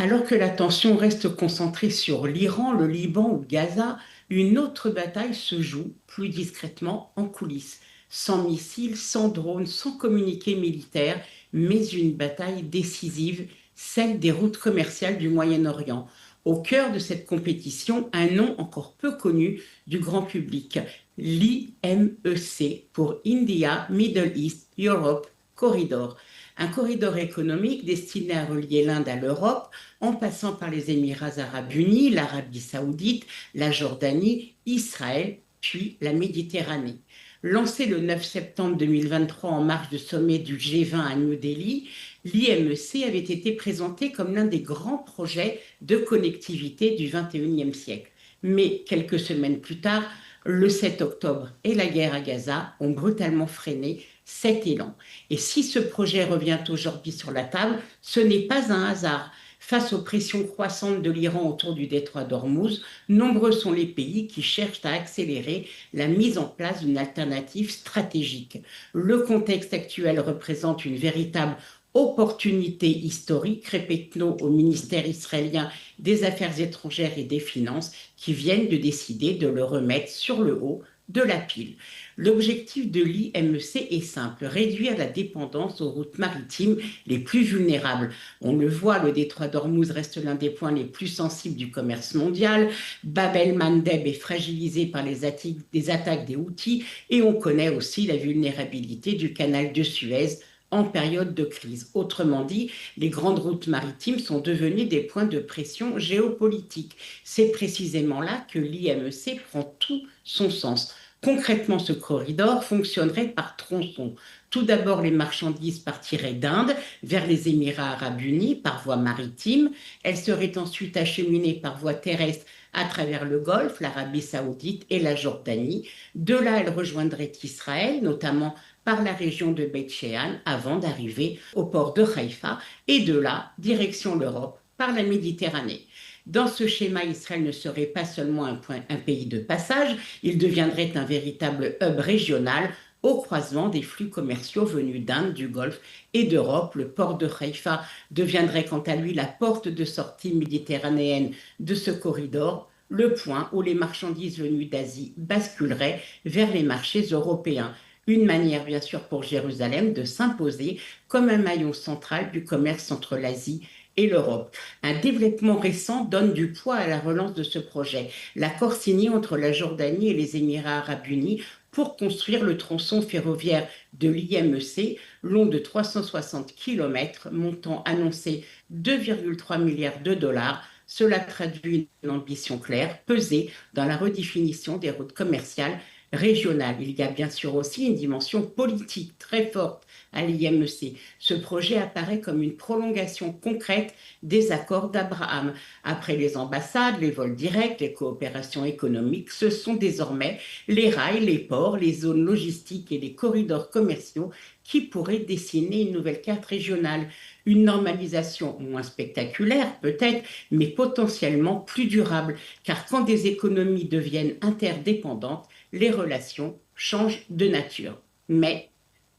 Alors que la tension reste concentrée sur l'Iran, le Liban ou Gaza, une autre bataille se joue plus discrètement en coulisses, sans missiles, sans drones, sans communiqué militaire, mais une bataille décisive, celle des routes commerciales du Moyen-Orient. Au cœur de cette compétition, un nom encore peu connu du grand public, l'IMEC pour India, Middle East, Europe Corridor. Un corridor économique destiné à relier l'Inde à l'Europe en passant par les Émirats arabes unis, l'Arabie saoudite, la Jordanie, Israël, puis la Méditerranée. Lancé le 9 septembre 2023 en marge du sommet du G20 à New Delhi, l'IMEC avait été présenté comme l'un des grands projets de connectivité du 21e siècle. Mais quelques semaines plus tard, le 7 octobre et la guerre à Gaza ont brutalement freiné cet élan. Et si ce projet revient aujourd'hui sur la table, ce n'est pas un hasard. Face aux pressions croissantes de l'Iran autour du détroit d'Ormuz, nombreux sont les pays qui cherchent à accélérer la mise en place d'une alternative stratégique. Le contexte actuel représente une véritable opportunité historique, répète-t-on au ministère israélien des Affaires étrangères et des Finances, qui viennent de décider de le remettre sur le haut de la pile. L'objectif de l'IMEC est simple, réduire la dépendance aux routes maritimes les plus vulnérables. On le voit, le détroit d'Ormuz reste l'un des points les plus sensibles du commerce mondial. Bab el-Mandeb est fragilisé par les attaques des Houthis et on connaît aussi la vulnérabilité du canal de Suez en période de crise. Autrement dit, les grandes routes maritimes sont devenues des points de pression géopolitique. C'est précisément là que l'IMEC prend tout son sens. Concrètement, ce corridor fonctionnerait par tronçons. Tout d'abord, les marchandises partiraient d'Inde vers les Émirats arabes unis par voie maritime. Elles seraient ensuite acheminées par voie terrestre à travers le Golfe, l'Arabie saoudite et la Jordanie. De là, elles rejoindraient Israël, notamment par la région de Beit Shean, avant d'arriver au port de Haïfa. Et de là, direction l'Europe par la Méditerranée. Dans ce schéma, Israël ne serait pas seulement un pays de passage, il deviendrait un véritable hub régional au croisement des flux commerciaux venus d'Inde, du Golfe et d'Europe. Le port de Haïfa deviendrait quant à lui la porte de sortie méditerranéenne de ce corridor, le point où les marchandises venues d'Asie basculeraient vers les marchés européens. Une manière, bien sûr, pour Jérusalem de s'imposer comme un maillon central du commerce entre l'Asie et l'Europe. Un développement récent donne du poids à la relance de ce projet. L'accord signé entre la Jordanie et les Émirats arabes unis pour construire le tronçon ferroviaire de l'IMEC, long de 360 km, montant annoncé 2,3 milliards de dollars. Cela traduit une ambition claire, pesée dans la redéfinition des routes commerciales régionales. Il y a bien sûr aussi une dimension politique très forte à l'IMEC. Ce projet apparaît comme une prolongation concrète des accords d'Abraham. Après les ambassades, les vols directs, les coopérations économiques, ce sont désormais les rails, les ports, les zones logistiques et les corridors commerciaux qui pourraient dessiner une nouvelle carte régionale. Une normalisation moins spectaculaire peut-être, mais potentiellement plus durable, car quand des économies deviennent interdépendantes, les relations changent de nature. Mais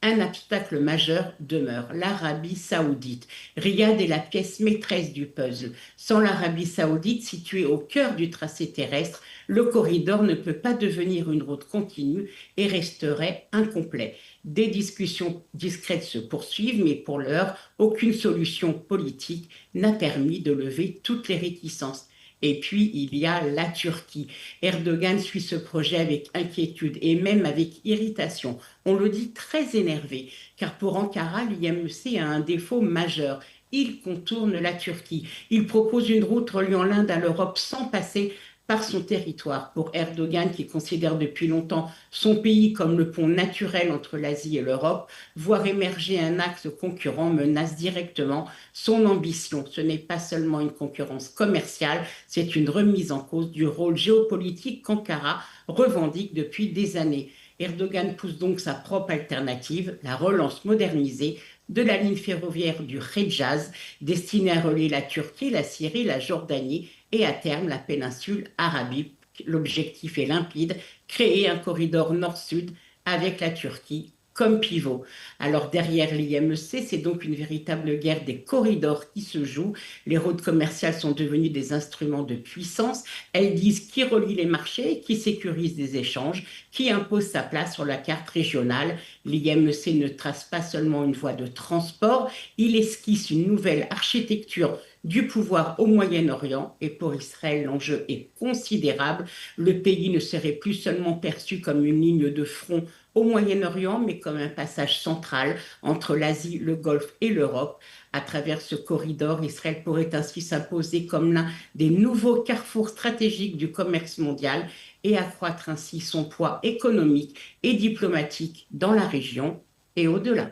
un obstacle majeur demeure, l'Arabie saoudite. Riyad est la pièce maîtresse du puzzle. Sans l'Arabie saoudite, située au cœur du tracé terrestre, le corridor ne peut pas devenir une route continue et resterait incomplet. Des discussions discrètes se poursuivent, mais pour l'heure, aucune solution politique n'a permis de lever toutes les réticences. Et puis, il y a la Turquie. Erdogan suit ce projet avec inquiétude et même avec irritation. On le dit très énervé, car pour Ankara, l'IMEC a un défaut majeur. Il contourne la Turquie. Il propose une route reliant l'Inde à l'Europe sans passer par son territoire. Pour Erdogan, qui considère depuis longtemps son pays comme le pont naturel entre l'Asie et l'Europe, voir émerger un axe concurrent menace directement son ambition. Ce n'est pas seulement une concurrence commerciale, c'est une remise en cause du rôle géopolitique qu'Ankara revendique depuis des années. Erdogan pousse donc sa propre alternative, la relance modernisée de la ligne ferroviaire du Hedjaz, destinée à relier la Turquie, la Syrie, la Jordanie et à terme la péninsule arabique. L'objectif est limpide, créer un corridor nord-sud avec la Turquie comme pivot. Alors derrière l'IMEC, c'est donc une véritable guerre des corridors qui se joue. Les routes commerciales sont devenues des instruments de puissance. Elles disent qui relie les marchés, qui sécurise des échanges, qui impose sa place sur la carte régionale. L'IMEC ne trace pas seulement une voie de transport, il esquisse une nouvelle architecture du pouvoir au Moyen-Orient et pour Israël, l'enjeu est considérable. Le pays ne serait plus seulement perçu comme une ligne de front au Moyen-Orient, mais comme un passage central entre l'Asie, le Golfe et l'Europe. À travers ce corridor, Israël pourrait ainsi s'imposer comme l'un des nouveaux carrefours stratégiques du commerce mondial et accroître ainsi son poids économique et diplomatique dans la région et au-delà.